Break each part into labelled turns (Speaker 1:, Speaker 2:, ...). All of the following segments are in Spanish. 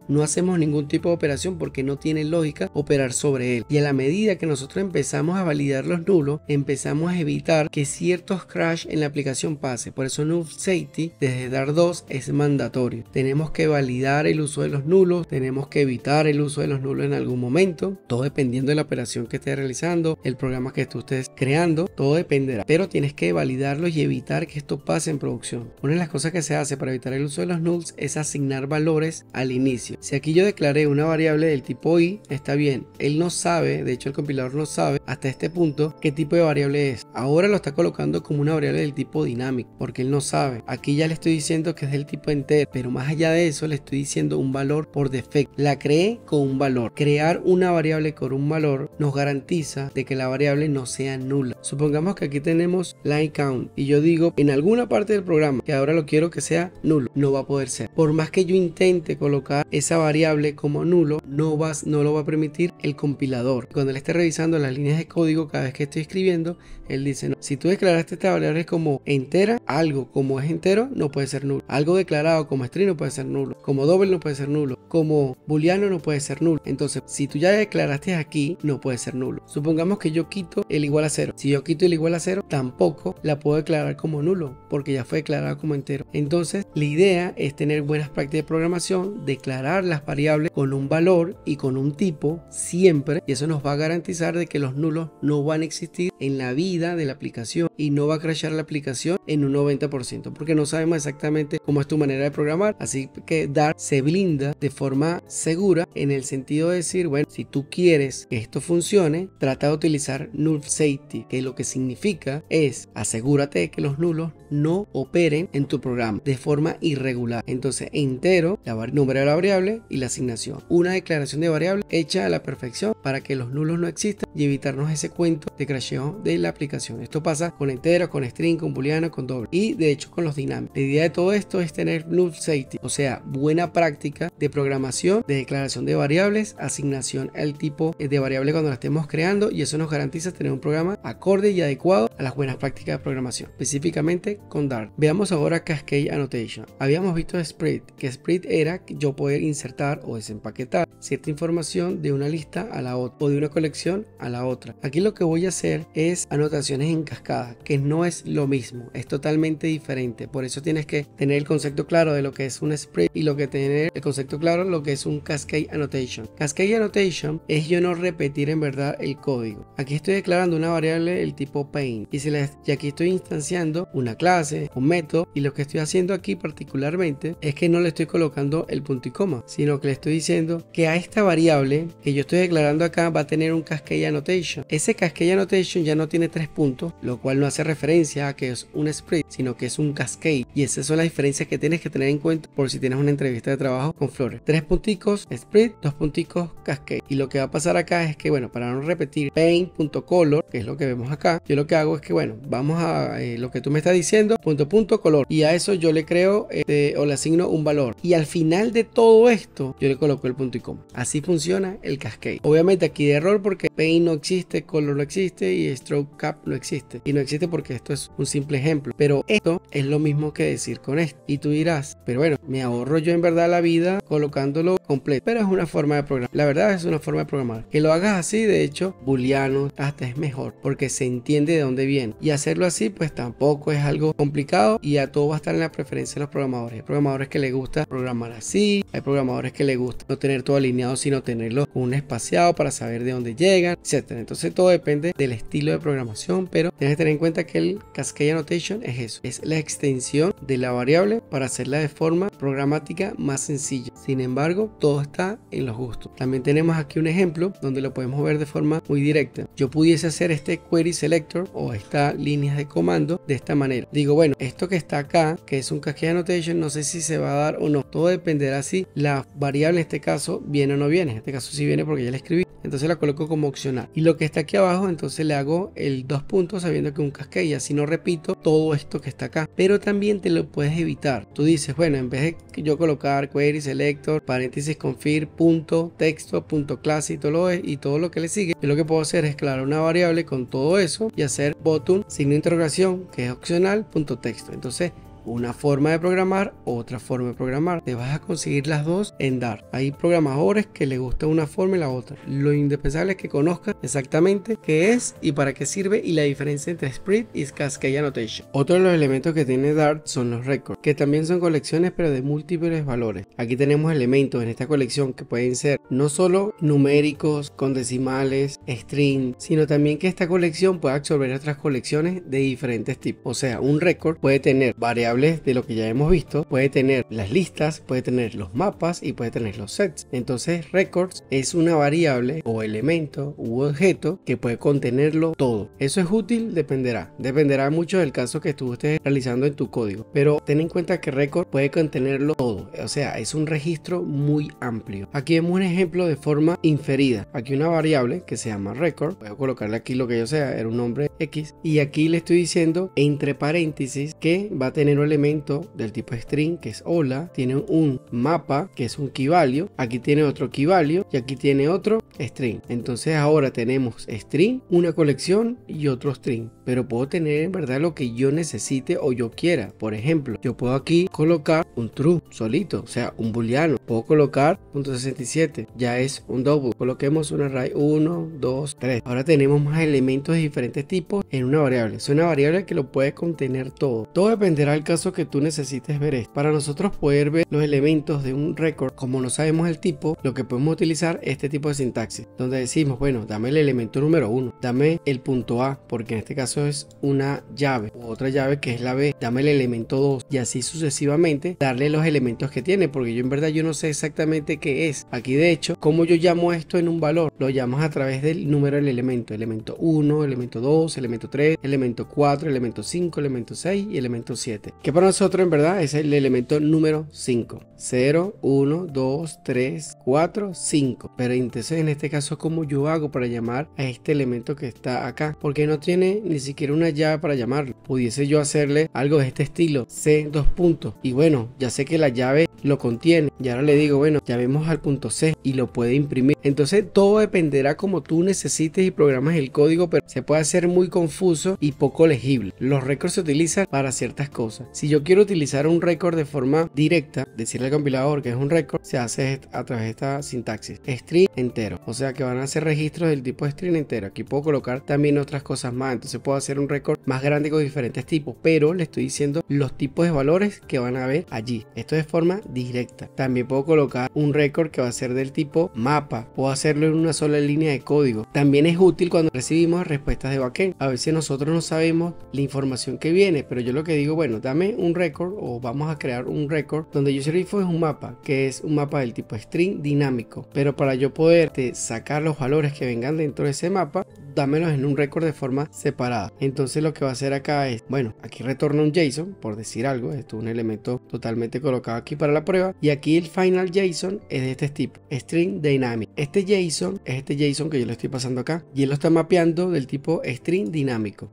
Speaker 1: No hacemos ningún tipo de operación porque no tiene lógica operar sobre él. Y a la medida que nosotros empezamos a validar los nulos, empezamos a evitar que ciertos crash en la aplicación pase. Por eso Null Safety desde Dart 2 es mandatorio. Tenemos que validar el uso de los nulos, tenemos que evitar el uso de los nulos en algún momento, todo dependiendo de la operación que estés realizando, el programa que tú estés creando, todo dependerá. Pero tienes que validarlos y evitar que esto pase en producción. Una de las cosas que se hace para evitar el uso de los nulls es asignar valores al inicio. Si aquí yo declaré una variable del tipo i, está bien. Él no sabe, de hecho el compilador no sabe hasta este punto qué tipo de variable es. Ahora lo está colocando como una variable del tipo dinámico, porque él no sabe. Aquí ya le estoy diciendo que es del tipo entero, pero más allá de eso le estoy diciendo un valor por defecto. La creé con un valor. Crear una variable con un valor nos garantiza de que la variable no sea nula. Supongamos que aquí tenemos line count y yo digo en alguna parte del programa que ahora lo quiero que sea nulo. No va a poder ser. Por más que yo intente colocar esa variable como nulo, no lo va a permitir el compilador. Cuando él esté revisando las líneas de código cada vez que estoy escribiendo, él dice, no, si tú declaraste esta variable como entera, algo como es entero no puede ser nulo. Algo declarado como string no puede ser nulo. Como double no puede ser nulo. Como booleano no puede ser nulo. Entonces, si tú ya declaraste aquí, no puede ser nulo. Supongamos que yo quito el igual a 0. Si yo quito el igual a 0, tampoco la puedo declarar como nulo, porque ya fue declarado como entero. Entonces, la idea es tener buenas prácticas de programación, declarar las variables con un valor y con un tipo siempre, y eso nos va a garantizar de que los nulos no van a existir en la vida de la aplicación y no va a crashar la aplicación en un 90%, porque no sabemos exactamente cómo es tu manera de programar. Así que Dart se blinda de forma segura en el sentido de decir, bueno, si tú quieres que esto funcione, trata de utilizar Null Safety, que lo que significa es asegúrate de que los nulos no operen en tu programa de forma irregular. Entonces, entero, número de la variable y la asignación. Una declaración de variable hecha a la perfección para que los nulos no existan y evitarnos ese cuento de crasheo de la aplicación. Esto pasa con entero, con string, con booleano, con doble y de hecho con los dinámicos. La idea de todo esto es tener Null Safety, o sea, buena práctica de programación, de declaración de variables, asignación al tipo de variable cuando la estemos creando, y eso nos garantiza tener un programa acorde y adecuado a las buenas prácticas de programación, específicamente con Dart. Veamos ahora Cascade Annotation. Habíamos visto Split, que Split era yo poder insertar o desempaquetar cierta información de una lista a la otra o de una colección a la otra. Aquí lo que voy a hacer es anotaciones en cascada, que no es lo mismo, es totalmente diferente. Por eso tienes que tener el concepto claro de lo que es un split y lo que tener el concepto claro de lo que es un Cascade Annotation. Cascade Annotation es yo no repetir en verdad el código. Aquí estoy declarando una variable del tipo paint y aquí estoy instanciando una clase, un método, y lo que estoy haciendo aquí particularmente es que no le estoy colocando el punto y coma, sino que le estoy diciendo que a esta variable que yo estoy declarando acá va a tener un Cascade Annotation. Ese Cascade Annotation ya no tiene 3 puntos, lo cual no hace referencia a que es un split, sino que es un cascade, y esas son las diferencias que tienes que tener en cuenta por si tienes una entrevista de trabajo con Flores. 3 punticos split, 2 punticos cascade, y lo que va a pasar acá es que, bueno, para no repetir paint.color, que es lo que vemos acá, yo lo que hago es que, bueno, vamos a lo que tú me estás diciendo, punto color, y a eso yo le creo o le asigno un valor, y al final de todo esto yo le coloco el punto y coma. Así funciona el cascade. Obviamente aquí de error porque paint no existe, color no existe y stroke cap no existe, y no existe porque esto es un simple ejemplo, pero esto es lo mismo que decir con esto. Y tú dirás, pero bueno, me ahorro yo en verdad la vida colocándolo completo, pero es una forma de programar. La verdad es una forma de programar. Que lo hagas así, de hecho, booleano hasta es mejor porque se entiende de dónde viene, y hacerlo así pues tampoco es algo complicado, y a todo va a estar en la preferencia de los programadores. Hay programadores que les gusta programar así, hay programadores que les gusta no tener todo alineado sino tenerlo con un espaciado para saber de dónde llegan, etcétera. Entonces todo depende del estilo de programación, pero tienes que tener en cuenta que el Cascade Annotation es eso, es la extensión de la variable para hacerla de forma programática más sencilla. Sin embargo, todo está en los gustos. También tenemos aquí un ejemplo donde lo podemos ver de forma muy directa. Yo pudiese hacer este query selector o esta línea de comando de esta manera. Digo, bueno, esto que está acá, que es un Cascade Annotation, no sé si se va a dar o no. Todo dependerá si la variable en este caso viene o no viene. En este caso sí viene porque ya la escribí. Entonces la coloco como opcional. Y lo que está aquí abajo, entonces le hago el 2 puntos sabiendo que es un cascade, y así no repito todo esto que está acá. Pero también te lo puedes evitar. Tú dices, bueno, en vez de yo colocar query selector, paréntesis config, punto, texto, punto clase y todo lo que le sigue, yo lo que puedo hacer es crear una variable con todo eso y hacer button, signo de interrogación, que es opcional, punto texto. Entonces una forma de programar, otra forma de programar. Te vas a conseguir las dos en Dart. Hay programadores que les gusta una forma y la otra. Lo indispensable es que conozcan exactamente qué es y para qué sirve y la diferencia entre Split y Cascade Annotation. Otro de los elementos que tiene Dart son los records, que también son colecciones pero de múltiples valores. Aquí tenemos elementos en esta colección que pueden ser no solo numéricos con decimales, string, sino también que esta colección puede absorber otras colecciones de diferentes tipos. O sea, un record puede tener variables de lo que ya hemos visto, puede tener las listas, puede tener los mapas y puede tener los sets. Entonces records es una variable o elemento u objeto que puede contenerlo todo. Eso es útil, dependerá mucho del caso que tú estés realizando en tu código, pero ten en cuenta que record puede contenerlo todo. O sea, es un registro muy amplio. Aquí vemos un ejemplo de forma inferida. Aquí una variable que se llama record, voy a colocarle aquí lo que yo sea, era un nombre X, y aquí le estoy diciendo entre paréntesis que va a tener un elemento del tipo string que es hola, tiene un mapa que es un key value, aquí tiene otro key value y aquí tiene otro string. Entonces ahora tenemos string, una colección y otro string, pero puedo tener en verdad lo que yo necesite o yo quiera. Por ejemplo, yo puedo aquí colocar un true solito, o sea, un booleano. Puedo colocar .67, ya es un double. Coloquemos un array 1, 2, 3. Ahora tenemos más elementos de diferentes tipos en una variable. Es una variable que lo puede contener todo. Todo dependerá del caso que tú necesites ver esto. Para nosotros poder ver los elementos de un record, como no sabemos el tipo, lo que podemos utilizar es este tipo de sintaxis, donde decimos, bueno, dame el elemento número 1, dame el punto A, porque en este caso es una llave, u otra llave que es la B, dame el elemento 2, y así sucesivamente darle los elementos que tiene, porque yo en verdad yo no sé exactamente qué es. Aquí de hecho, ¿cómo yo llamo esto en un valor? Lo llamas a través del número del elemento 1, elemento 2, elemento 3, elemento 4, elemento 5, elemento 6 y elemento 7, que para nosotros en verdad es el elemento número 5. 0, 1, 2, 3, 4, 5. Pero entonces en este caso, ¿cómo yo hago para llamar a este elemento que está acá? Porque no tiene ni siquiera una llave para llamarlo. Pudiese yo hacerle algo de este estilo, C, dos puntos, y bueno, ya sé que la llave lo contiene, y ahora le digo, bueno, llamemos al punto C y lo puede imprimir. Entonces todo dependerá como tú necesites y programas el código, pero se puede hacer muy confuso y poco legible. Los records se utilizan para ciertas cosas. Si yo quiero utilizar un record de forma directa, decirle al compilador que es un record, se hace a través de esta sintaxis, string entero, o sea que van a ser registros del tipo string entero. Aquí puedo colocar también otras cosas más, entonces puedo hacer un record más grande con diferentes tipos, pero le estoy diciendo los tipos de valores que van a ver allí. Esto de forma directa. También puedo colocar un record que va a ser del tipo mapa, puedo hacerlo en una sola línea de código. También es útil cuando recibimos respuestas de backend. A veces nosotros no sabemos la información que viene, pero yo lo que digo, bueno, dame un record o vamos a crear un record donde user info es un mapa, que es un mapa del tipo string dinámico, pero para yo poder sacar los valores que vengan dentro de ese mapa, dámelos en un record de forma separada. Entonces lo que va a hacer acá es, bueno, aquí retorna un JSON, por decir algo, esto es un elemento totalmente colocado aquí para la prueba, y aquí el final JSON es de este tipo, string dynamic. Este JSON es este JSON que yo le estoy pasando acá, y él lo está mapeando del tipo string dinámico,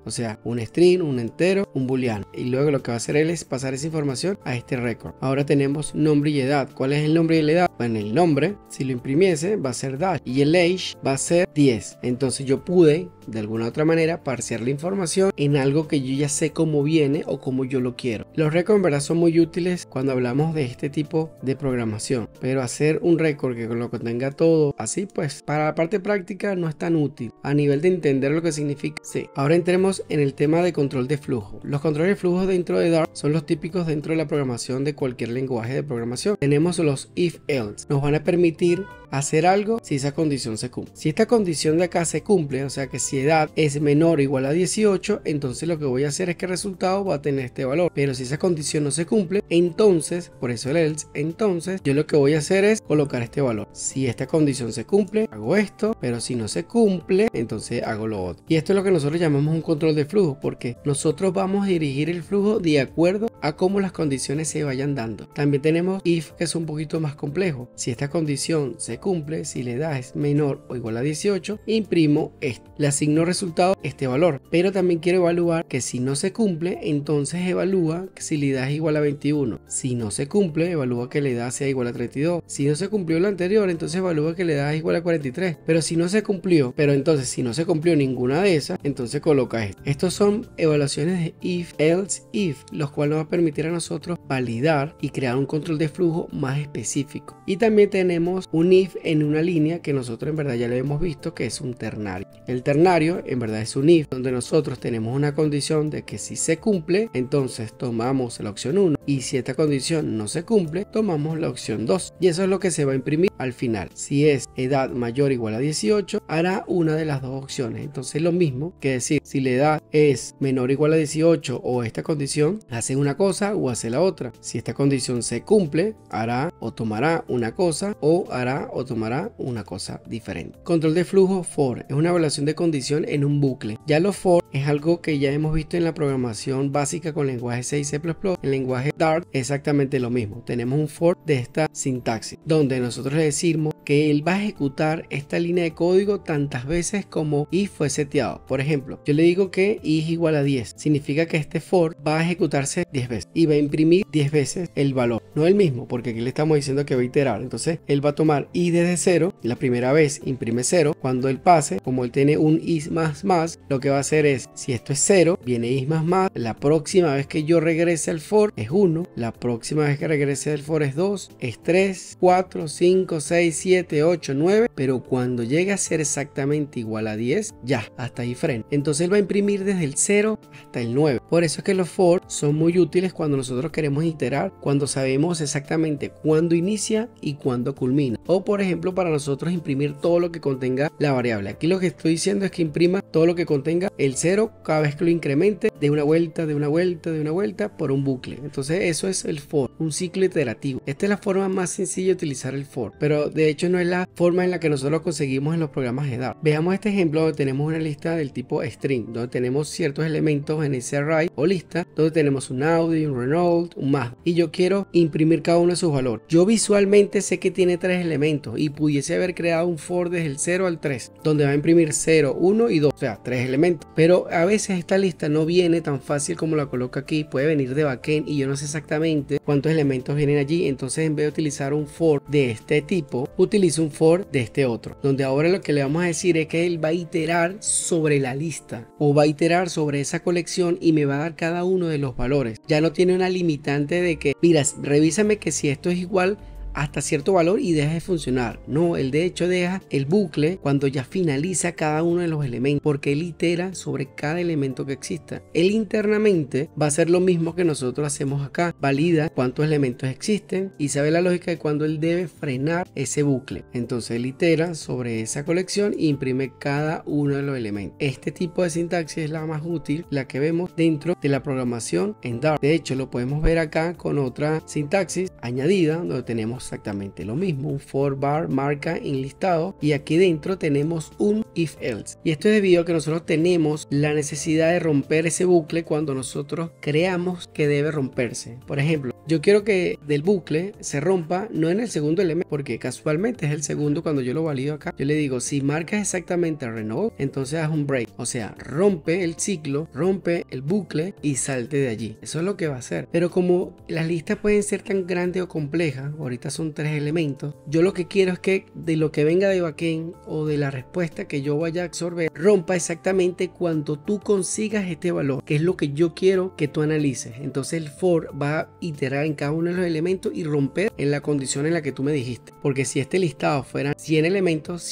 Speaker 1: o sea, un string, un entero, un booleano, y luego lo que va a hacer él es pasar esa información a este record. Ahora tenemos nombre y edad. ¿Cuál es el nombre y la edad? Bueno, el nombre, si lo imprimiese, va a ser dash, y el age va a ser 10. Entonces yo pude de alguna otra manera parsear la información en algo que yo ya sé cómo viene o cómo yo lo quiero. Los records en verdad son muy útiles cuando hablamos de este tipo de programación, pero hacer un record que lo contenga todo así, pues para la parte práctica no es tan útil a nivel de entender lo que significa. Sí. Ahora entremos en el tema de control de flujo. Los controles de flujo dentro de Dart son los típicos dentro de la programación de cualquier lenguaje de programación. Tenemos los if else, nos van a permitir hacer algo si esa condición se cumple. Si esta condición de acá se cumple, o sea que si edad es menor o igual a 18, entonces lo que voy a hacer es que el resultado va a tener este valor. Pero si esa condición no se cumple, entonces, por eso el else, entonces yo lo que voy a hacer es colocar este valor. Si esta condición se cumple, hago esto, pero si no se cumple, entonces hago lo otro. Y esto es lo que nosotros llamamos un control de flujo, porque nosotros vamos a dirigir el flujo de acuerdo a cómo las condiciones se vayan dando. También tenemos if, que es un poquito más complejo. Si esta condición se cumple, si la edad es menor o igual a 18, imprimo esto. Le asigno resultado este valor, pero también quiero evaluar que si no se cumple, entonces evalúa si la edad es igual a 21. Si no se cumple, evalúa que la edad sea igual a 32. Si no se cumplió lo anterior, entonces evalúa que la edad es igual a 43. Pero si no se cumplió, si no se cumplió ninguna de esas, entonces coloca esto. Estos son evaluaciones de if, else, if, los cuales nos va a permitir a nosotros validar y crear un control de flujo más específico. Y también tenemos un if en una línea que nosotros en verdad ya lo hemos visto, que es un ternario. El ternario en verdad es un if donde nosotros tenemos una condición de que si se cumple, entonces tomamos la opción 1, y si esta condición no se cumple, tomamos la opción 2, y eso es lo que se va a imprimir al final. Si es edad mayor o igual a 18, hará una de las dos opciones. Entonces lo mismo que decir, si la edad es menor o igual a 18 o esta condición, hace una cosa o hace la otra. Si esta condición se cumple, hará o tomará una cosa, o hará o tomará una cosa diferente. Control de flujo for es una evaluación de condición en un bucle. Ya los for es algo que ya hemos visto en la programación básica con lenguaje C y C++. En lenguaje Dart exactamente lo mismo. Tenemos un for de esta sintaxis donde nosotros le decimos que él va a ejecutar esta línea de código tantas veces como if fue seteado. Por ejemplo, yo le digo que i es igual a 10. Significa que este for va a ejecutarse 10 veces y va a imprimir 10 veces el valor. No el mismo, porque aquí le estamos diciendo que va a iterar. Entonces él va a tomar i desde 0. La primera vez imprime 0. Cuando él pase, como él tiene un i más, lo que va a hacer es, si esto es 0, viene i más. La próxima vez que yo regrese al for es 1. La próxima vez que regrese al for es 2. Es 3, 4, 5, 6, 7, 8, 9. Pero cuando llegue a ser exactamente igual a 10, ya, hasta ahí frena. Entonces él va a imprimir desde el 0 hasta el 9. Por eso es que los for son muy útiles cuando nosotros queremos iterar, cuando sabemos exactamente cuándo inicia y cuándo culmina. O por ejemplo, para nosotros imprimir todo lo que contenga la variable. Aquí lo que estoy diciendo es que imprima todo lo que contenga el 0 cada vez que lo incremente de una vuelta, de una vuelta, de una vuelta por un bucle. Entonces eso es el for, un ciclo iterativo. Esta es la forma más sencilla de utilizar el for, pero de hecho no es la forma en la que nosotros lo conseguimos en los programas de Dart. Veamos este ejemplo donde tenemos una lista del tipo string, donde tenemos ciertos elementos en ese array o lista, donde tenemos un Audi, un Renault, un más, y yo quiero imprimir cada uno de sus valores. Yo visualmente sé que tiene 3 elementos y pudiese haber creado un for desde el 0 al 3, donde va a imprimir 0, 1 y 2, o sea, 3 elementos. Pero a veces esta lista no viene tan fácil como la coloco aquí, puede venir de backend y yo no sé exactamente cuántos elementos vienen allí. Entonces, en vez de utilizar un for de este tipo, utilizo un for de este otro, donde ahora lo que le vamos a decir es que él va a iterar sobre la lista o va a iterar sobre esa colección y me va a dar cada uno de los valores. Ya no tiene una limitante de que, mira, revísame que si esto es igual hasta cierto valor y deja de funcionar. No, él de hecho deja el bucle cuando ya finaliza cada uno de los elementos, porque él itera sobre cada elemento que exista. Él internamente va a hacer lo mismo que nosotros hacemos acá, valida cuántos elementos existen y sabe la lógica de cuando él debe frenar ese bucle. Entonces él itera sobre esa colección e imprime cada uno de los elementos. Este tipo de sintaxis es la más útil, la que vemos dentro de la programación en Dart. De hecho lo podemos ver acá con otra sintaxis añadida, donde tenemos exactamente lo mismo, un for bar marca enlistado, y aquí dentro tenemos un if else, y esto es debido a que nosotros tenemos la necesidad de romper ese bucle cuando nosotros creamos que debe romperse. Por ejemplo, yo quiero que del bucle se rompa no en el segundo elemento, porque casualmente es el segundo. Cuando yo lo valido acá, yo le digo si marcas exactamente Renault, entonces haz un break, o sea, rompe el ciclo, rompe el bucle y salte de allí. Eso es lo que va a hacer. Pero como las listas pueden ser tan grandes o complejas, ahorita son 3 elementos, yo lo que quiero es que de lo que venga de backend o de la respuesta que yo vaya a absorber, rompa exactamente cuando tú consigas este valor, que es lo que yo quiero que tú analices. Entonces el for va a iterar en cada uno de los elementos y romper en la condición en la que tú me dijiste, porque si este listado fuera 100 elementos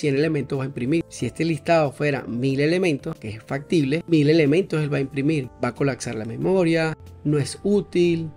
Speaker 1: va a imprimir. Si este listado fuera 1000 elementos, que es factible, 1000 elementos él va a imprimir, va a colapsar la memoria, no es útil,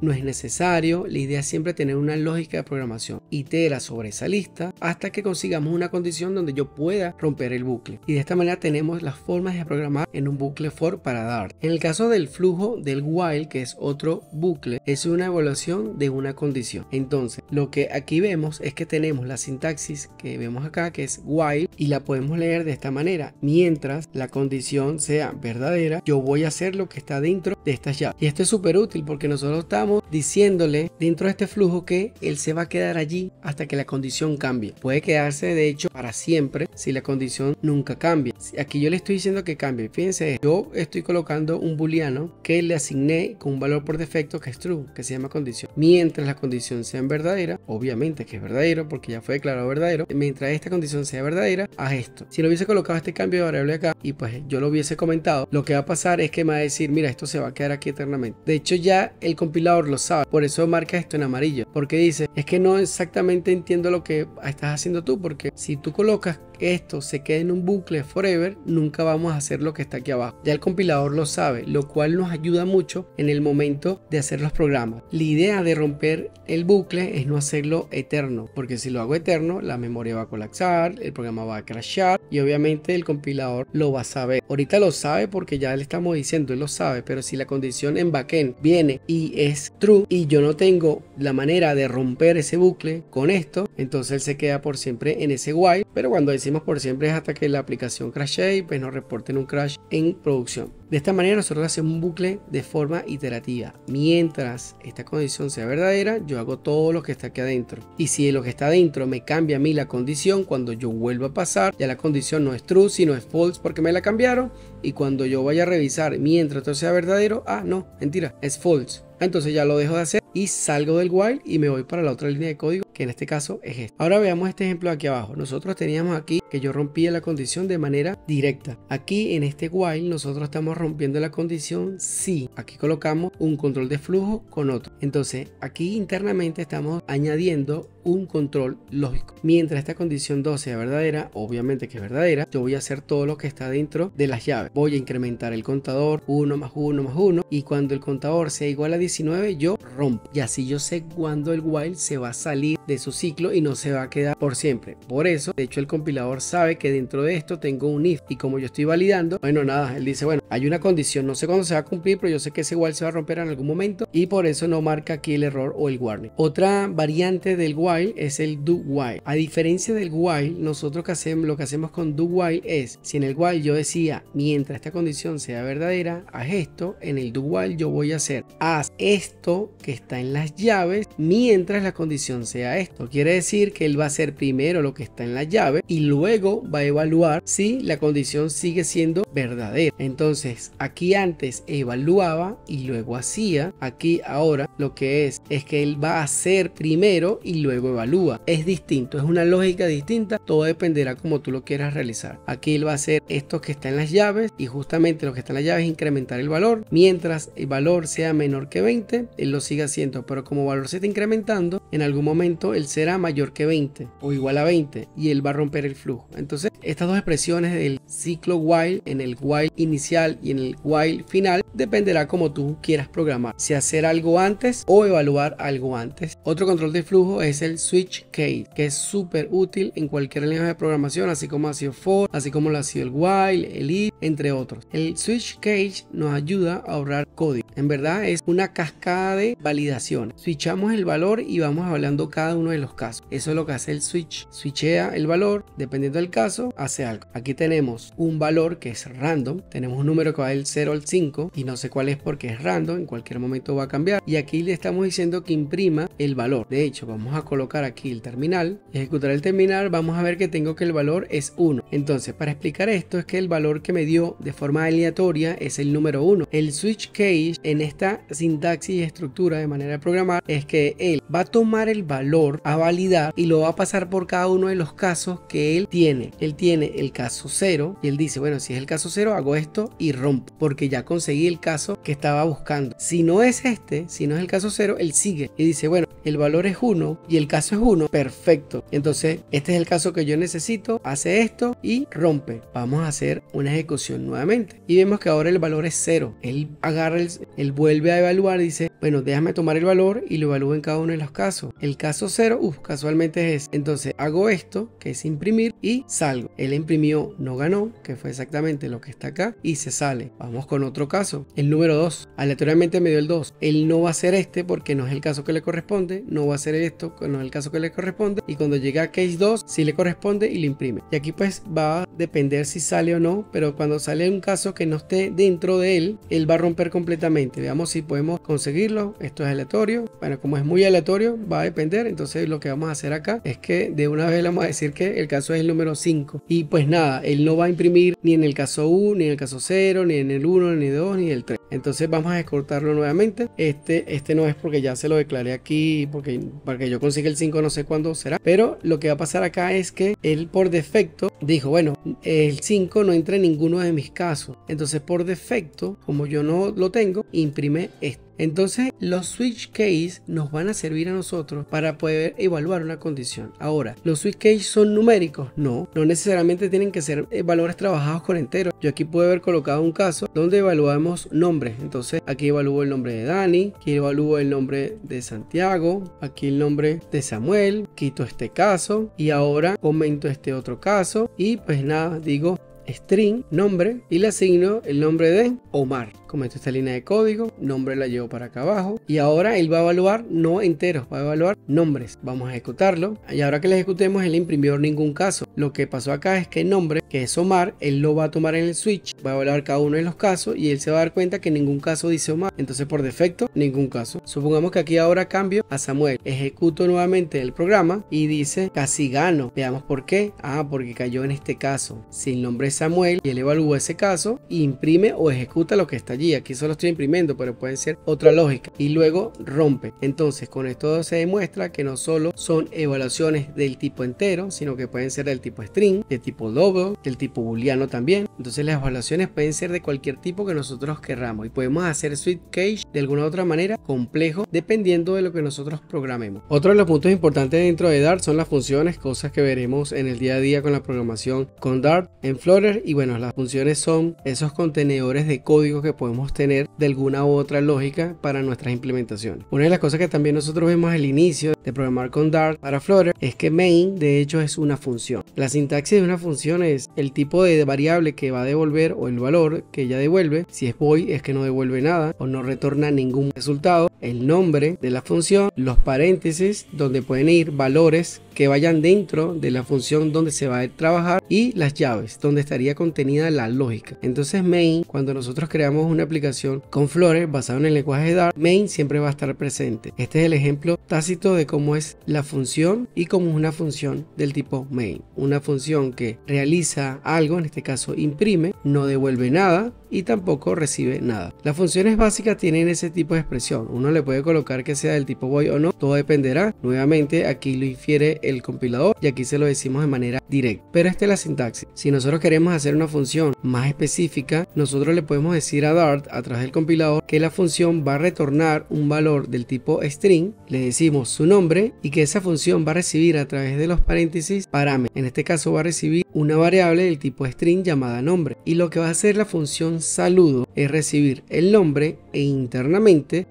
Speaker 1: no es necesario. La idea es siempre tener una lógica de programación. Itera sobre esa lista hasta que consigamos una condición donde yo pueda romper el bucle. Y de esta manera tenemos las formas de programar en un bucle for para Dart. En el caso del flujo del while, que es otro bucle, es una evaluación de una condición. Entonces, lo que aquí vemos es que tenemos la sintaxis que vemos acá, que es while, y la podemos leer de esta manera. Mientras la condición sea verdadera, yo voy a hacer lo que está dentro de estas llaves. Y esto es súper útil porque nosotros estamos estamos diciéndole dentro de este flujo que él se va a quedar allí hasta que la condición cambie. Puede quedarse de hecho para siempre si la condición nunca cambia. Aquí yo le estoy diciendo que cambie. Fíjense, yo estoy colocando un booleano que le asigné con un valor por defecto que es true, que se llama condición. Mientras la condición sea verdadera, obviamente que es verdadero porque ya fue declarado verdadero, mientras esta condición sea verdadera, haz esto. Si lo hubiese colocado este cambio de variable acá y pues yo lo hubiese comentado, lo que va a pasar es que me va a decir, mira, esto se va a quedar aquí eternamente. De hecho ya el compilador lo sabe, por eso marca esto en amarillo, porque dice, es que no exactamente entiendo lo que estás haciendo tú, porque si tú colocas esto se queda en un bucle forever, nunca vamos a hacer lo que está aquí abajo. Ya el compilador lo sabe, lo cual nos ayuda mucho en el momento de hacer los programas. La idea de romper el bucle es no hacerlo eterno, porque si lo hago eterno, la memoria va a colapsar, el programa va a crashear y obviamente el compilador lo va a saber. Ahorita lo sabe porque ya le estamos diciendo, él lo sabe, pero si la condición en backend viene y es true y yo no tengo la manera de romper ese bucle con esto, entonces él se queda por siempre en ese while, pero cuando decimos por siempre es hasta que la aplicación crashee y pues nos reporten un crash en producción. De esta manera nosotros hacemos un bucle de forma iterativa. Mientras esta condición sea verdadera, yo hago todo lo que está aquí adentro. Y si lo que está adentro me cambia a mí la condición, cuando yo vuelva a pasar, ya la condición no es true, sino es false porque me la cambiaron. Y cuando yo vaya a revisar mientras todo sea verdadero, no, mentira, es false. Entonces ya lo dejo de hacer y salgo del while y me voy para la otra línea de código, que en este caso es esta. Ahora veamos este ejemplo aquí abajo. Nosotros teníamos aquí que yo rompía la condición de manera directa. Aquí en este while nosotros estamos rompiendo la condición sí. Aquí colocamos un control de flujo con otro. Entonces aquí internamente estamos añadiendo un control lógico. Mientras esta condición 2 sea verdadera, obviamente que es verdadera, yo voy a hacer todo lo que está dentro de las llaves. Voy a incrementar el contador 1 más 1 más 1 y cuando el contador sea igual a 19 yo rompo. Y así yo sé cuándo el while se va a salir de su ciclo y no se va a quedar por siempre. Por eso, de hecho el compilador sabe que dentro de esto tengo un if y como yo estoy validando, bueno nada, él dice, bueno, hay una condición, no sé cuándo se va a cumplir, pero yo sé que ese while se va a romper en algún momento y por eso no marca aquí el error o el warning. Otra variante del while es el do while. A diferencia del while, nosotros lo que hacemos con do while es, si en el while yo decía mientras esta condición sea verdadera, haz esto, en el do while yo voy a hacer haz esto que está en las llaves mientras la condición sea esto. Quiere decir que él va a hacer primero lo que está en la llave y luego va a evaluar si la condición sigue siendo verdadera. Entonces aquí antes evaluaba y luego hacía, aquí ahora lo que es que él va a hacer primero y luego evalúa. Es distinto, es una lógica distinta, todo dependerá como tú lo quieras realizar. Aquí él va a hacer esto que está en las llaves y justamente lo que está en las llaves es incrementar el valor. Mientras el valor sea menor que 20, él lo sigue haciendo, pero como el valor se está incrementando, en algún momento él será mayor que 20 o igual a 20 y él va a romper el flujo. Entonces estas dos expresiones del ciclo while, en el while inicial y en el while final, dependerá como tú quieras programar, si hacer algo antes o evaluar algo antes. Otro control de flujo es el switch case, que es súper útil en cualquier lenguaje de programación, así como ha sido for, así como lo ha sido el while, el if, entre otros. El switch case nos ayuda a ahorrar código. En verdad es una cascada de validaciones. Switchamos el valor y vamos hablando cada uno de los casos. Eso es lo que hace el switch. Switchea el valor, dependiendo del caso, hace algo. Aquí tenemos un valor que es random. Tenemos un número que va del 0 al 5 y no sé cuál es porque es random. En cualquier momento va a cambiar. Y aquí le estamos diciendo que imprima el valor. De hecho, vamos a colocar aquí el terminal. Ejecutar el terminal. Vamos a ver que tengo que el valor es 1. Entonces, para explicar esto es que el valor que me dio de forma aleatoria es el número 1. El switch case en esta sintaxis y estructura de manera de programar es que él va a tomar el valor a validar y lo va a pasar por cada uno de los casos que él tiene. Él tiene el caso 0 y él dice, bueno, si es el caso 0 hago esto y rompo porque ya conseguí el caso que estaba buscando. Si no es si no es el caso 0, él sigue y dice, bueno, el valor es 1 y el caso es 1, perfecto. Entonces este es el caso que yo necesito, hace esto y rompe. Vamos a hacer una ejecución nuevamente y vemos que ahora el valor es 0. Él agarra, él vuelve a evaluar y dice, bueno, déjame tomar el valor y lo evalúo en cada uno de los casos. El caso 0, casualmente es entonces hago esto, que es imprimir y salgo. Él imprimió, no ganó, que fue exactamente lo que está acá y se sale. Vamos con otro caso. El número 2, aleatoriamente me dio el 2. Él no va a hacer porque no es el caso que le corresponde, no va a hacer esto, no es el caso que le corresponde y cuando llega a case 2, sí le corresponde y lo imprime. Y aquí pues va a depender si sale o no, pero cuando cuando sale un caso que no esté dentro de él, él va a romper completamente. Veamos si podemos conseguirlo. Esto es aleatorio. Bueno, como es muy aleatorio, va a depender. Entonces lo que vamos a hacer acá es que de una vez le vamos a decir que el caso es el número 5. Y pues nada, él no va a imprimir ni en el caso 1, ni en el caso 0, ni en el 1, ni el 2, ni el 3. Entonces vamos a exportarlo nuevamente. Este no es porque ya se lo declaré aquí, porque para que yo consiga el 5 no sé cuándo será. Pero lo que va a pasar acá es que él por defecto dijo, bueno, el 5 no entra en ninguno de mis casos. Entonces por defecto, como yo no lo tengo, imprime este. Entonces los switch case nos van a servir a nosotros para poder evaluar una condición. Ahora, ¿los switch case son numéricos? No necesariamente tienen que ser valores trabajados con enteros. Yo aquí puedo haber colocado un caso donde evaluamos nombres. Entonces aquí evalúo el nombre de Dani, aquí evalúo el nombre de Santiago, aquí el nombre de Samuel, quito este caso y ahora comento este otro caso y pues nada, digo string, nombre, y le asigno el nombre de Omar. Comento esta línea de código, nombre la llevo para acá abajo y ahora él va a evaluar no enteros, va a evaluar nombres. Vamos a ejecutarlo y ahora que le ejecutemos él imprimió ningún caso. Lo que pasó acá es que el nombre, que es Omar, él lo va a tomar en el switch, va a evaluar cada uno de los casos y él se va a dar cuenta que ningún caso dice Omar. Entonces por defecto ningún caso. Supongamos que aquí ahora cambio a Samuel, ejecuto nuevamente el programa y dice casi gano. Veamos por qué. Porque cayó en este caso. Si el nombre es Samuel y él evalúa ese caso, imprime o ejecuta lo que está allí. Aquí solo estoy imprimiendo, pero puede ser otra lógica y luego rompe. Entonces con esto se demuestra que no solo son evaluaciones del tipo entero, sino que pueden ser del tipo string, del tipo double, del tipo booleano también. Entonces las evaluaciones pueden ser de cualquier tipo que nosotros querramos y podemos hacer switch case de alguna otra manera complejo dependiendo de lo que nosotros programemos. Otro de los puntos importantes dentro de Dart son las funciones, cosas que veremos en el día a día con la programación con Dart en Flutter. Y bueno, las funciones son esos contenedores de código que podemos tener de alguna u otra lógica para nuestras implementaciones. Una de las cosas que también nosotros vemos al inicio de programar con Dart para Flutter es que main de hecho es una función. La sintaxis de una función es el tipo de variable que va a devolver o el valor que ella devuelve. Si es void es que no devuelve nada o no retorna ningún resultado. El nombre de la función, los paréntesis donde pueden ir valores que vayan dentro de la función donde se va a trabajar y las llaves donde estaría contenida la lógica. Entonces main, cuando nosotros creamos una aplicación con Flutter basado en el lenguaje de Dart, main siempre va a estar presente. Este es el ejemplo tácito de cómo es la función y cómo es una función del tipo main. Una función que realiza algo, en este caso imprime, no devuelve nada y tampoco recibe nada. Las funciones básicas tienen ese tipo de expresión. Uno le puede colocar que sea del tipo void o no, todo dependerá. Nuevamente aquí lo infiere el compilador y aquí se lo decimos de manera directa. Pero esta es la sintaxis. Si nosotros queremos hacer una función más específica, nosotros le podemos decir a Dart a través del compilador que la función va a retornar un valor del tipo string, le decimos su nombre y que esa función va a recibir a través de los paréntesis parámetros. En este caso va a recibir una variable del tipo string llamada nombre y lo que va a hacer la función saludo es recibir el nombre e internamente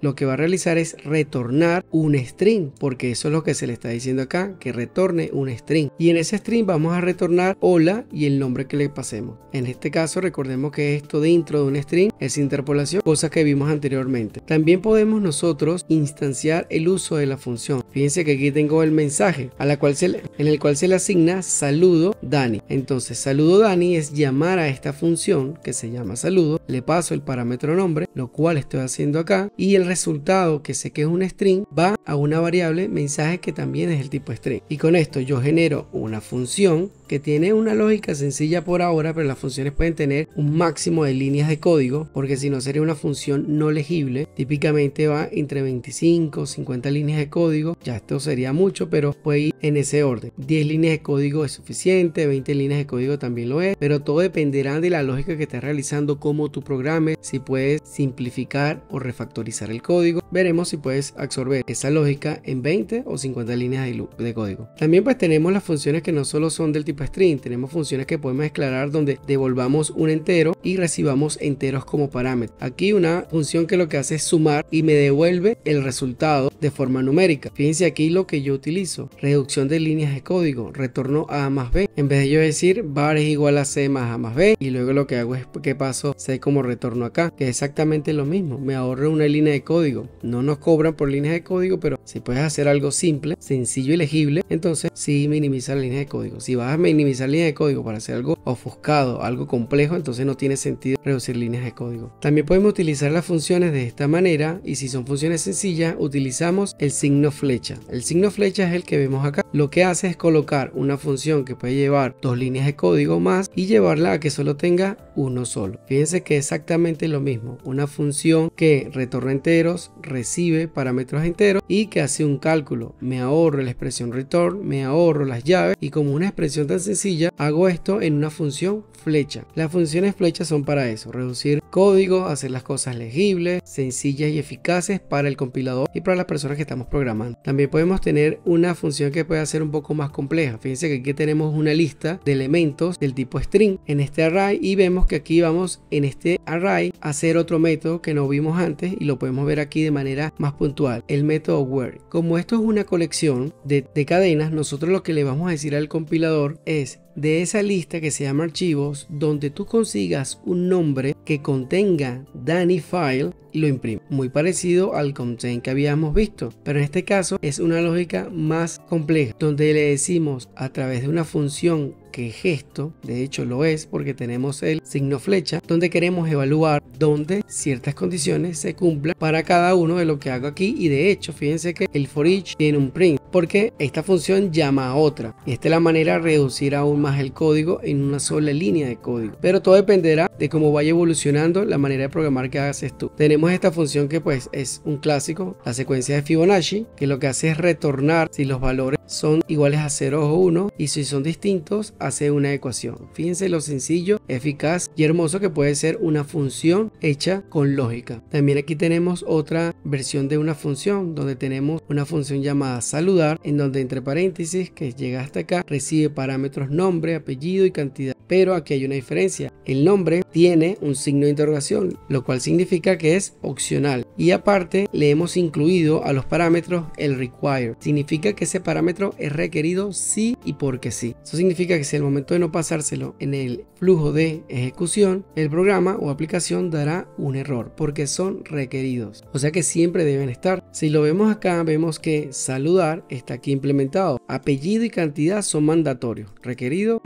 Speaker 1: lo que va a realizar es retornar un string, porque eso es lo que se le está diciendo acá, que retorne un string y en ese string vamos a retornar hola y el nombre que le pasemos. En este caso recordemos que esto dentro de un string es interpolación, cosa que vimos anteriormente. También podemos nosotros instanciar el uso de la función. Fíjense que aquí tengo el mensaje en el cual se le asigna saludo Dani. Entonces saludo Dani es llamar a esta función que se llama saludo, le paso el parámetro nombre, lo cual estoy haciendo acá, y el resultado que sé que es un string va a una variable mensaje que también es el tipo string. Y con esto yo genero una función que tiene una lógica sencilla por ahora, pero las funciones pueden tener un máximo de líneas de código, porque si no sería una función no legible. Típicamente va entre 25 o 50 líneas de código, ya esto sería mucho, pero puede ir en ese orden. 10 líneas de código es suficiente, 20 líneas de código también lo es, pero todo dependerá de la lógica que estés realizando, cómo tu programes, si puedes simplificar o refactorizar el código. Veremos si puedes absorber esa lógica en 20 o 50 líneas de código. También pues tenemos las funciones que no solo son del tipo string, tenemos funciones que podemos declarar donde devolvamos un entero y recibamos enteros como parámetro. Aquí una función que lo que hace es sumar y me devuelve el resultado de forma numérica. Fíjense aquí lo que yo utilizo, reducción de líneas de código, retorno a más b, en vez de yo decir var es igual a c más a más b y luego lo que hago es que paso c como retorno acá, que es exactamente lo mismo, me ahorro una línea de código. No nos cobran por líneas de código, pero si puedes hacer algo simple, sencillo y legible, entonces sí minimiza la línea de código. Si vas a minimizar líneas de código, para hacer algo ofuscado, algo complejo, entonces no tiene sentido reducir líneas de código. También podemos utilizar las funciones de esta manera, y si son funciones sencillas utilizamos el signo flecha. El signo flecha es el que vemos acá. Lo que hace es colocar una función que puede llevar 2 líneas de código más y llevarla a que solo tenga uno solo. Fíjense que es exactamente lo mismo, una función que retorna enteros, recibe parámetros enteros y que hace un cálculo. Me ahorro la expresión return, me ahorro las llaves, y como una expresión tan sencilla hago esto en una función flecha. Las funciones flecha son para eso, reducir código, hacer las cosas legibles, sencillas y eficaces para el compilador y para las personas que estamos programando. También podemos tener una función que puede ser un poco más compleja. Fíjense que aquí tenemos una lista de elementos del tipo string en este array, y vemos que aquí vamos en este array a hacer otro método que no vimos antes y lo podemos ver aquí de manera más puntual, el método where. Como esto es una colección de cadenas, nosotros lo que le vamos a decir al compilador es: de esa lista que se llama archivos, donde tú consigas un nombre que contenga Dani file, lo imprime. Muy parecido al contain que habíamos visto, pero en este caso es una lógica más compleja, donde le decimos a través de una función que gesto, de hecho lo es porque tenemos el signo flecha, donde queremos evaluar donde ciertas condiciones se cumplan para cada uno de lo que hago aquí. Y de hecho fíjense que el for each tiene un print porque esta función llama a otra, y esta es la manera de reducir aún más el código en una sola línea de código, pero todo dependerá de cómo vaya evolucionando la manera de programar que haces tú. Tenemos esta función que pues es un clásico, la secuencia de Fibonacci, que lo que hace es retornar si los valores son iguales a 0 o 1, y si son distintos hace una ecuación. Fíjense lo sencillo, eficaz y hermoso que puede ser una función hecha con lógica. También aquí tenemos otra versión de una función, donde tenemos una función llamada saludar, en donde entre paréntesis, que llega hasta acá, recibe parámetros nombre, apellido y cantidad. Pero aquí hay una diferencia: el nombre tiene un signo de interrogación, lo cual significa que es opcional, y aparte le hemos incluido a los parámetros el require. Significa que ese parámetro es requerido sí y porque sí. Eso significa que si al momento de no pasárselo en el flujo de ejecución, el programa o aplicación dará un error porque son requeridos, o sea que siempre deben estar. Si lo vemos acá, vemos que saludar está aquí implementado, apellido y cantidad son mandatorios, requerido,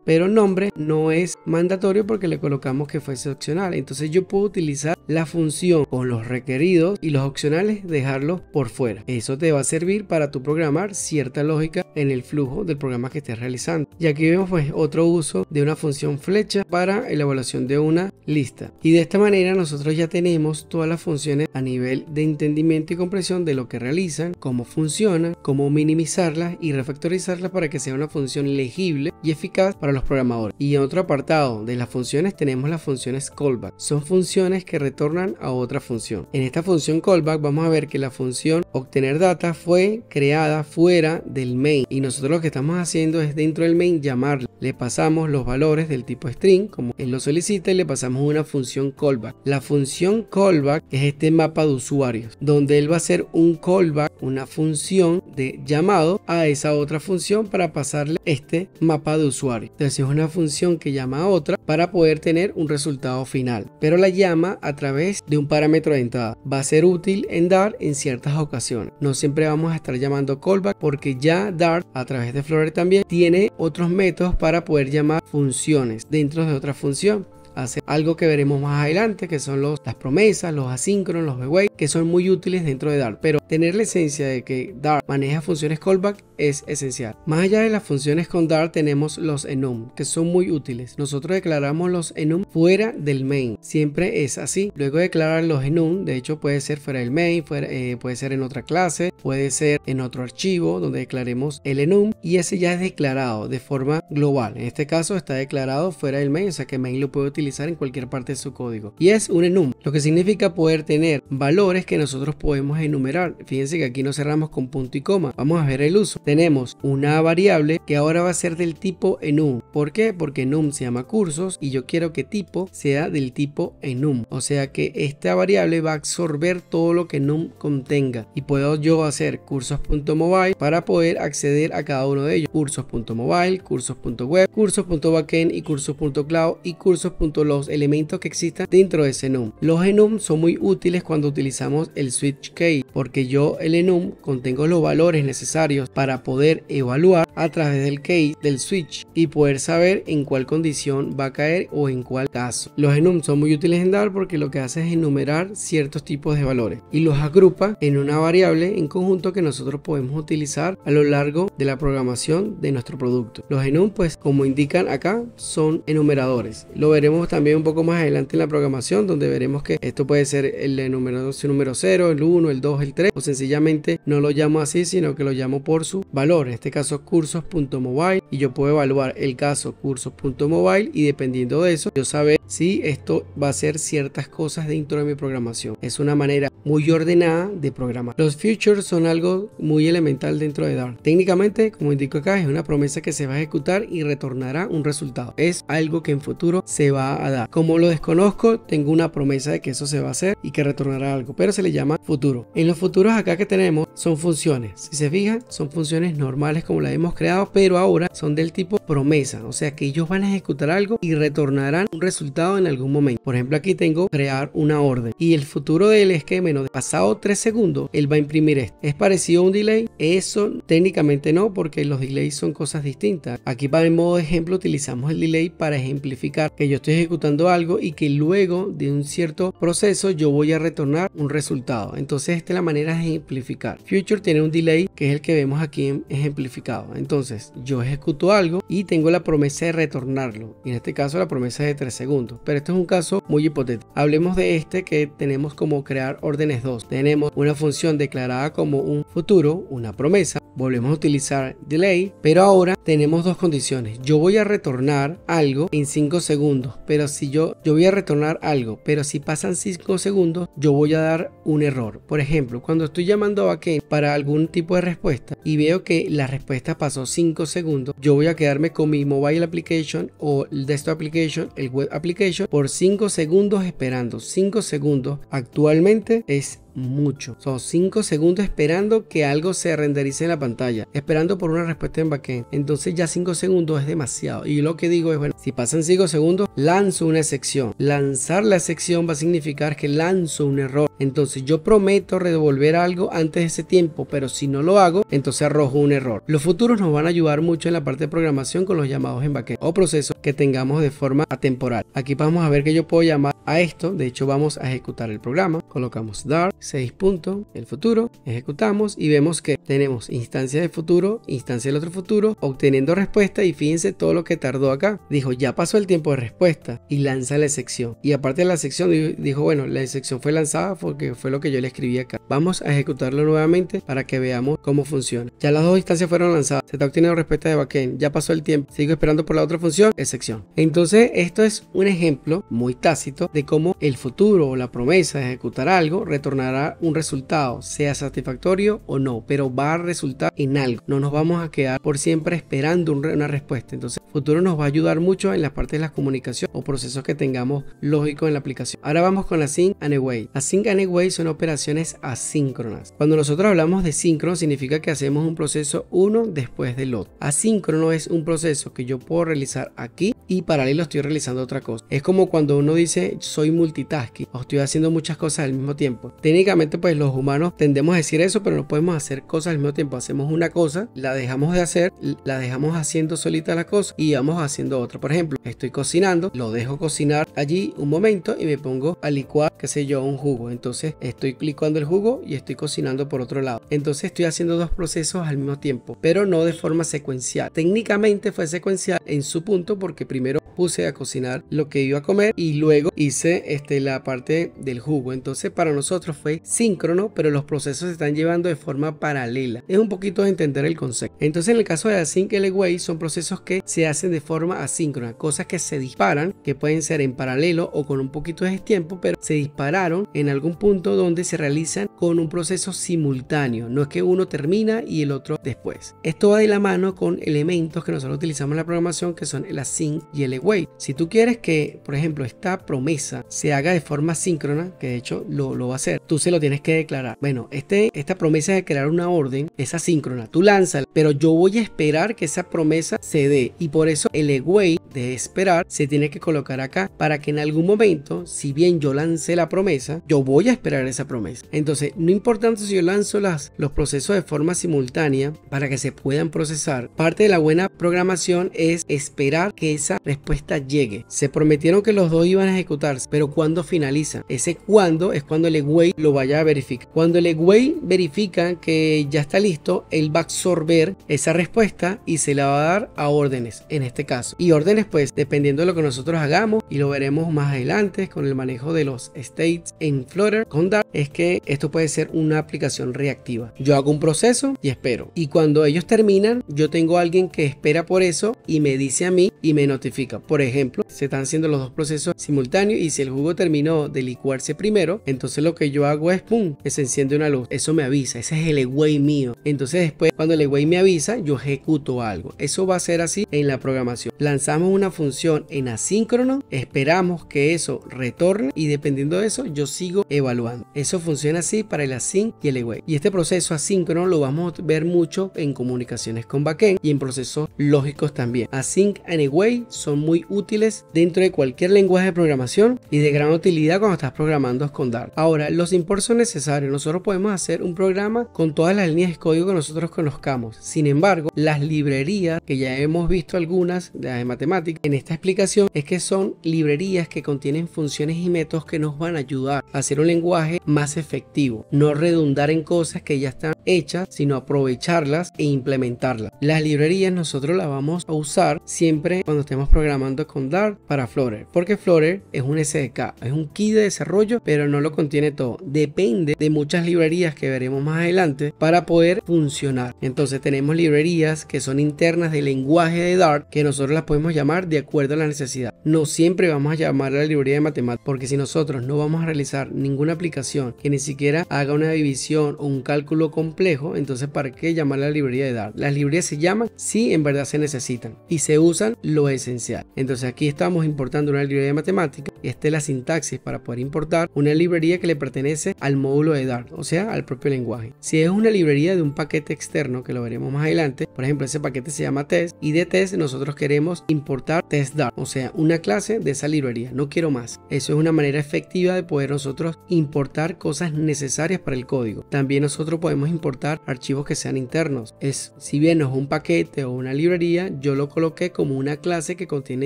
Speaker 1: pero nombre no es mandatorio porque le colocamos que fuese opcional. Entonces yo puedo utilizar la función con los requeridos y los opcionales dejarlos por fuera. Eso te va a servir para tu programar cierta lógica en el flujo del programa que estés realizando. Y aquí vemos pues otro uso de una función flecha para la evaluación de una lista, y de esta manera nosotros ya tenemos todas las funciones a nivel de entendimiento y comprensión de lo que realizan, cómo funcionan, cómo minimizarlas y refactorizarlas para que sea una función legible y eficaz para los programadores. Y en otro apartado de las funciones tenemos las funciones callback. Son funciones que retornan a otra función. En esta función callback vamos a ver que la función obtener data fue creada fuera del main, y nosotros lo que estamos haciendo es dentro del main llamarle. Le pasamos los valores del tipo string como él lo solicita, y le pasamos una función callback. La función callback es este mapa de usuarios, donde él va a hacer un callback, una función de llamado a esa otra función para pasarle este mapa de usuarios. Entonces es una función que llama a otra para poder tener un resultado final, pero la llama a través de un parámetro de entrada. Va a ser útil en Dart en ciertas ocasiones. No siempre vamos a estar llamando callback, porque ya Dart a través de Explorer también tiene otros métodos para poder llamar funciones dentro de otra función. Hace algo que veremos más adelante, que son las promesas, los asíncronos, los await, que son muy útiles dentro de Dart, pero tener la esencia de que Dart maneja funciones callback es esencial. Más allá de las funciones con Dart tenemos los enum, que son muy útiles. Nosotros declaramos los enum fuera del main, siempre es así. Luego de declarar los enum, de hecho puede ser fuera del main, puede ser en otra clase, puede ser en otro archivo donde declaremos el enum, y ese ya es declarado de forma global. En este caso está declarado fuera del main, o sea que main lo puede utilizar en cualquier parte de su código, y es un enum, lo que significa poder tener valores que nosotros podemos enumerar. Fíjense que aquí nos cerramos con punto y coma. Vamos a ver el uso. Tenemos una variable que ahora va a ser del tipo enum. ¿Por qué? Porque enum se llama cursos y yo quiero que tipo sea del tipo enum, o sea que esta variable va a absorber todo lo que enum contenga, y puedo yo hacer cursos.mobile para poder acceder a cada uno de ellos: cursos.mobile, cursos.web, cursos.backend y cursos.cloud y cursos.los elementos que existan dentro de ese enum. Los enum son muy útiles cuando utilizamos el switch case, porque yo el enum contengo los valores necesarios para poder evaluar a través del case del switch y poder saber en cuál condición va a caer o en cuál caso. Los enum son muy útiles en Dart porque lo que hace es enumerar ciertos tipos de valores y los agrupa en una variable en conjunto que nosotros podemos utilizar a lo largo de la programación de nuestro producto. Los enum, pues como indican acá, son enumeradores. Lo veremos también un poco más adelante en la programación, donde veremos que esto puede ser el número 0, el 1, el 2, el 3, o sencillamente no lo llamo así, sino que lo llamo por su valor. En este caso cursos.mobile, y yo puedo evaluar el caso cursos.mobile y dependiendo de eso yo saber si esto va a hacer ciertas cosas dentro de mi programación. Es una manera muy ordenada de programar. Los futures son algo muy elemental dentro de Dart. Técnicamente, como indico acá, es una promesa que se va a ejecutar y retornará un resultado. Es algo que en futuro se va a dar. Como lo desconozco, tengo una promesa de que eso se va a hacer y que retornará algo, pero se le llama futuro. En los futuros acá que tenemos son funciones. Si se fijan, son funciones normales como las hemos creado, pero ahora son del tipo promesa, o sea que ellos van a ejecutar algo y retornarán un resultado en algún momento. Por ejemplo, aquí tengo crear una orden y el futuro de él es que menos de pasado 3 segundos él va a imprimir esto. ¿Es parecido a un delay? Eso técnicamente no, porque los delays son cosas distintas. Aquí para el modo de ejemplo utilizamos el delay para ejemplificar que yo estoy ejecutando algo y que luego de un cierto proceso yo voy a retornar un resultado. Entonces esta es la manera de ejemplificar. Future tiene un delay que es el que vemos aquí ejemplificado. Entonces yo ejecuto algo y tengo la promesa de retornarlo, y en este caso la promesa es de 3 segundos, pero esto es un caso muy hipotético. Hablemos de este que tenemos como crear órdenes 2. Tenemos una función declarada como un futuro, una promesa, volvemos a utilizar delay, pero ahora tenemos dos condiciones. Yo voy a retornar algo en 5 segundos, pero si yo voy a retornar algo, pero si pasan 5 segundos yo voy a dar un error. Por ejemplo, cuando estoy llamando a backend para algún tipo de respuesta y veo que la respuesta pasó 5 segundos, yo voy a quedarme con mi mobile application o el desktop application, el web application, por 5 segundos esperando. 5 segundos actualmente es mucho. Son 5 segundos esperando que algo se renderice en la pantalla, esperando por una respuesta en backend. Entonces ya 5 segundos es demasiado. Y lo que digo es, bueno, si pasan 5 segundos, lanzo una excepción. Lanzar la excepción va a significar que lanzo un error. Entonces yo prometo devolver algo antes de ese tiempo, pero si no lo hago, entonces arrojo un error. Los futuros nos van a ayudar mucho en la parte de programación con los llamados en backend o procesos que tengamos de forma atemporal. Aquí vamos a ver que yo puedo llamar a esto. De hecho, vamos a ejecutar el programa. Colocamos Dart 6 puntos, el futuro, ejecutamos y vemos que tenemos instancia de futuro, instancia del otro futuro, obteniendo respuesta, y fíjense todo lo que tardó acá. Dijo, ya pasó el tiempo de respuesta, y lanza la excepción. Y aparte de la excepción, dijo, bueno, la excepción fue lanzada porque fue lo que yo le escribí acá. Vamos a ejecutarlo nuevamente para que veamos cómo funciona. Ya las dos instancias fueron lanzadas, se está obteniendo respuesta de backend, ya pasó el tiempo, sigo esperando por la otra función, excepción. Entonces esto es un ejemplo muy tácito de cómo el futuro o la promesa de ejecutar algo retornará un resultado, sea satisfactorio o no, pero va a resultar en algo. No nos vamos a quedar por siempre esperando una respuesta. Entonces futuro nos va a ayudar mucho en la parte de la comunicación o procesos que tengamos lógicos en la aplicación. Ahora vamos con Async and Await. Async and Await son operaciones asíncronas. Cuando nosotros hablamos de síncrono, significa que hacemos un proceso uno después del otro. Asíncrono es un proceso que yo puedo realizar aquí y paralelo estoy realizando otra cosa. Es como cuando uno dice soy multitasking o estoy haciendo muchas cosas al mismo tiempo. Técnicamente pues los humanos tendemos a decir eso, pero no podemos hacer cosas al mismo tiempo. Hacemos una cosa, la dejamos de hacer, la dejamos haciendo solita la cosa y vamos haciendo otra. Por ejemplo, estoy cocinando, lo dejo cocinar allí un momento y me pongo a licuar, qué sé yo, un jugo. Entonces estoy licuando el jugo y estoy cocinando por otro lado. Entonces estoy haciendo dos procesos al mismo tiempo, pero no de forma secuencial. Técnicamente fue secuencial en su punto porque primero puse a cocinar lo que iba a comer y luego hice la parte del jugo. Entonces para nosotros fue síncrono, pero los procesos se están llevando de forma paralela. Es un poquito de entender el concepto. Entonces en el caso de Async and Await son procesos que se hacen de forma asíncrona, cosas que se disparan, que pueden ser en paralelo o con un poquito de tiempo, pero se dispararon en algún punto donde se realizan con un proceso simultáneo. No es que uno termina y el otro después. Esto va de la mano con elementos que nosotros utilizamos en la programación, que son el Async y el Await. wait. Si tú quieres que, por ejemplo, esta promesa se haga de forma síncrona, que de hecho lo va a hacer, tú se lo tienes que declarar. Bueno, esta promesa de crear una orden es asíncrona, tú lánzala, pero yo voy a esperar que esa promesa se dé, y por eso el await de esperar se tiene que colocar acá para que en algún momento, si bien yo lancé la promesa, yo voy a esperar esa promesa. Entonces, no importa si yo lanzo los procesos de forma simultánea para que se puedan procesar, parte de la buena programación es esperar que esa respuesta llegue. Se prometieron que los dos iban a ejecutarse, pero cuando finalizan, ese cuando es cuando el await lo vaya a verificar. Cuando el await verifica que ya está listo, él va a absorber esa respuesta y se la va a dar a órdenes, en este caso. Y órdenes, pues, dependiendo de lo que nosotros hagamos, y lo veremos más adelante con el manejo de los states en Flutter con Dart, es que esto puede ser una aplicación reactiva. Yo hago un proceso y espero, y cuando ellos terminan, yo tengo a alguien que espera por eso y me dice a mí y me notifica. Por ejemplo, se están haciendo los dos procesos simultáneos, y si el jugo terminó de licuarse primero, entonces lo que yo hago es pum, que se enciende una luz, eso me avisa, ese es el await mío. Entonces después, cuando el await me avisa, yo ejecuto algo. Eso va a ser así en la programación. Lanzamos una función en asíncrono, esperamos que eso retorne, y dependiendo de eso yo sigo evaluando. Eso funciona así para el async y el await. Y este proceso asíncrono lo vamos a ver mucho en comunicaciones con backend y en procesos lógicos también. Async and await son muy útiles dentro de cualquier lenguaje de programación y de gran utilidad cuando estás programando con Dart. Ahora, los imports son necesarios. Nosotros podemos hacer un programa con todas las líneas de código que nosotros conozcamos. Sin embargo, las librerías, que ya hemos visto algunas de matemáticas en esta explicación, es que son librerías que contienen funciones y métodos que nos van a ayudar a hacer un lenguaje más efectivo, no redundar en cosas que ya están hechas, sino aprovecharlas e implementarlas. Las librerías nosotros las vamos a usar siempre cuando estemos programando con Dart para Flutter, porque Flutter es un SDK, es un kit de desarrollo, pero no lo contiene todo. Depende de muchas librerías que veremos más adelante para poder funcionar. Entonces tenemos librerías que son internas del lenguaje de Dart, que nosotros las podemos llamar de acuerdo a la necesidad. No siempre vamos a llamar a la librería de matemáticas, porque si nosotros no vamos a realizar ninguna aplicación que ni siquiera haga una división o un cálculo complejo, entonces ¿para qué llamar a la librería de Dart? Las librerías se llaman si en verdad se necesitan y se usan lo esencial. Entonces aquí estamos importando una librería de matemáticas, y esta es la sintaxis para poder importar una librería que le pertenece al módulo de Dart, o sea, al propio lenguaje. Si es una librería de un paquete externo, que lo veremos más adelante, por ejemplo, ese paquete se llama test, y de test nosotros queremos importar test Dart, o sea, una clase de esa librería, no quiero más. Eso es una manera efectiva de poder nosotros importar cosas necesarias para el código. También nosotros podemos importar archivos que sean internos. Si bien no es un paquete o una librería, yo lo coloqué como una clase que contiene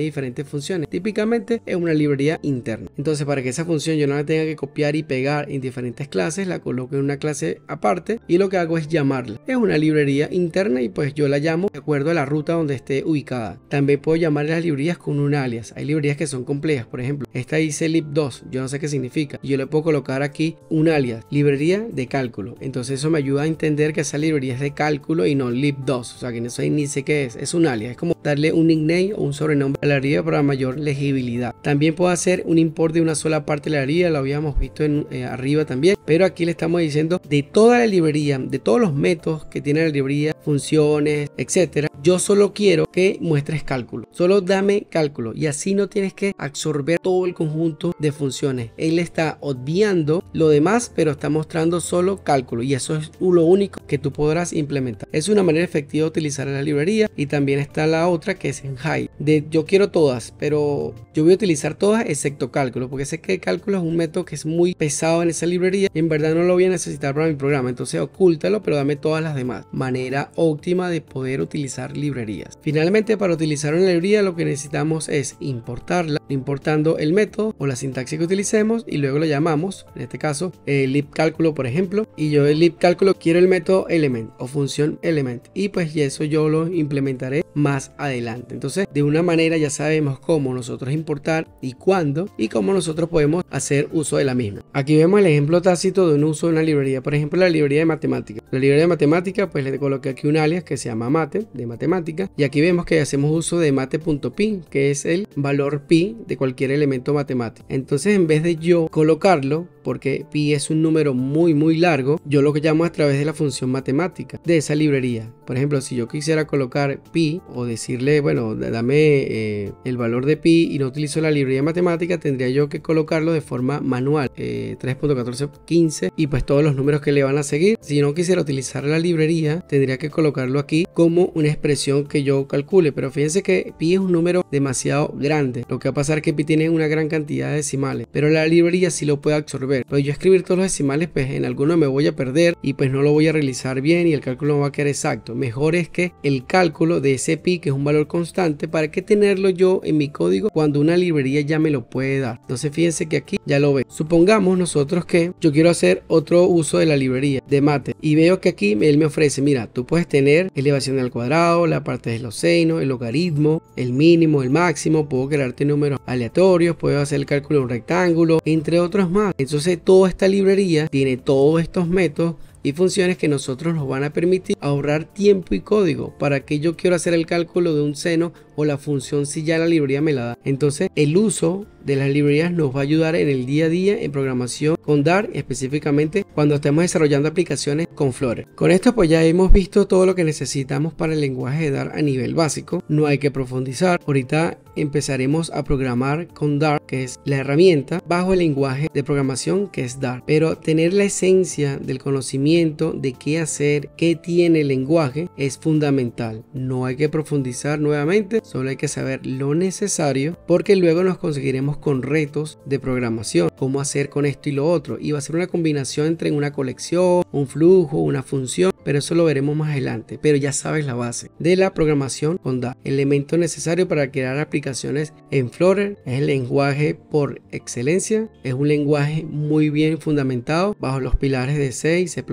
Speaker 1: diferentes funciones. Típicamente es una librería interna. Entonces, para que esa función yo no la tenga que copiar y pegar en diferentes clases, la coloco en una clase aparte y lo que hago es llamarla. Es una librería interna y pues yo la llamo de acuerdo a la ruta donde esté ubicada. También puedo llamar a las librerías con un alias. Hay librerías que son complejas, por ejemplo, esta dice lib2, yo no sé qué significa. Yo le puedo colocar aquí un alias, librería de cálculo. Entonces eso me ayuda a entender que esa librería es de cálculo y no lib2, o sea que no sé ni sé qué es un alias. Es como darle un nickname o un sobrenombre a la librería para mayor legibilidad. También puedo hacer un import de una sola parte de la librería, lo habíamos visto arriba también, pero aquí le estamos diciendo de toda la librería, de todos los métodos que tiene la librería, funciones, etcétera. Yo solo quiero que muestres cálculo, solo dame cálculo, y así no tienes que absorber todo el conjunto de funciones. Él está obviando lo demás, pero está mostrando solo cálculo, y eso es lo único que tú podrás implementar. Es una manera efectiva de utilizar la librería. Y también está la otra que es en hide, de yo quiero todas, pero yo voy a utilizar todas excepto cálculo, porque sé que cálculo es un método que es muy pesado en esa librería y en verdad no lo voy a necesitar para mi programa. Entonces ocúltalo, pero dame todas las demás. Manera óptima de poder utilizar librerías. Finalmente, para utilizar una librería lo que necesitamos es importarla, importando el método o la sintaxis que utilicemos, y luego lo llamamos, en este caso libcálculo, por ejemplo, y yo el libcálculo quiero el método element o función element, y pues y eso yo lo implementaré más adelante. Entonces, de una manera ya sabemos cómo nosotros importar y cuándo, y cómo nosotros podemos hacer uso de la misma. Aquí vemos el ejemplo tácito de un uso de una librería, por ejemplo la librería de matemática. La librería de matemática, pues le coloqué aquí un alias que se llama mate, de matemática, y aquí vemos que hacemos uso de mate.pi, que es el valor pi de cualquier elemento matemático. Entonces, en vez de yo colocarlo, porque pi es un número muy largo, yo lo que llamo a través de la función matemática de esa librería. Por ejemplo, si yo quisiera colocar pi pi o decirle, bueno, dame el valor de pi y no utilizo la librería matemática, tendría yo que colocarlo de forma manual, 3.1415 y pues todos los números que le van a seguir. Si no quisiera utilizar la librería, tendría que colocarlo aquí como una expresión que yo calcule, pero fíjense que pi es un número demasiado grande. Lo que va a pasar es que pi tiene una gran cantidad de decimales, pero la librería sí lo puede absorber. Pero yo escribir todos los decimales, pues en alguno me voy a perder y pues no lo voy a realizar bien y el cálculo no va a quedar exacto. Mejor es que el cálculo de ese pi, que es un valor constante, para que tenerlo yo en mi código cuando una librería ya me lo puede dar. Entonces fíjense que aquí ya lo ve. Supongamos nosotros que yo quiero hacer otro uso de la librería de mate y veo que aquí él me ofrece, mira, tú puedes tener elevación al cuadrado, la parte de los senos, el logaritmo, el mínimo, el máximo, puedo crearte números aleatorios, puedo hacer el cálculo de un rectángulo, entre otros más. Entonces toda esta librería tiene todos estos métodos y funciones que nosotros nos van a permitir ahorrar tiempo y código. ¿Para que yo quiero hacer el cálculo de un seno o la función si ya la librería me la da? Entonces el uso de las librerías nos va a ayudar en el día a día en programación con Dart, específicamente cuando estemos desarrollando aplicaciones con Flutter. Con esto pues ya hemos visto todo lo que necesitamos para el lenguaje de Dart a nivel básico. No hay que profundizar. Ahorita empezaremos a programar con Dart, que es la herramienta bajo el lenguaje de programación que es Dart. Pero tener la esencia del conocimiento de qué hacer, qué tiene el lenguaje es fundamental. No hay que profundizar nuevamente, solo hay que saber lo necesario, porque luego nos conseguiremos con retos de programación, cómo hacer con esto y lo otro, y va a ser una combinación entre una colección, un flujo, una función, pero eso lo veremos más adelante. Pero ya sabes la base de la programación con Dart. El elemento necesario para crear aplicaciones en Flutter es el lenguaje por excelencia, es un lenguaje muy bien fundamentado bajo los pilares de C y C++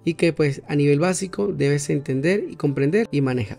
Speaker 1: y que pues a nivel básico debes entender y comprender y manejar.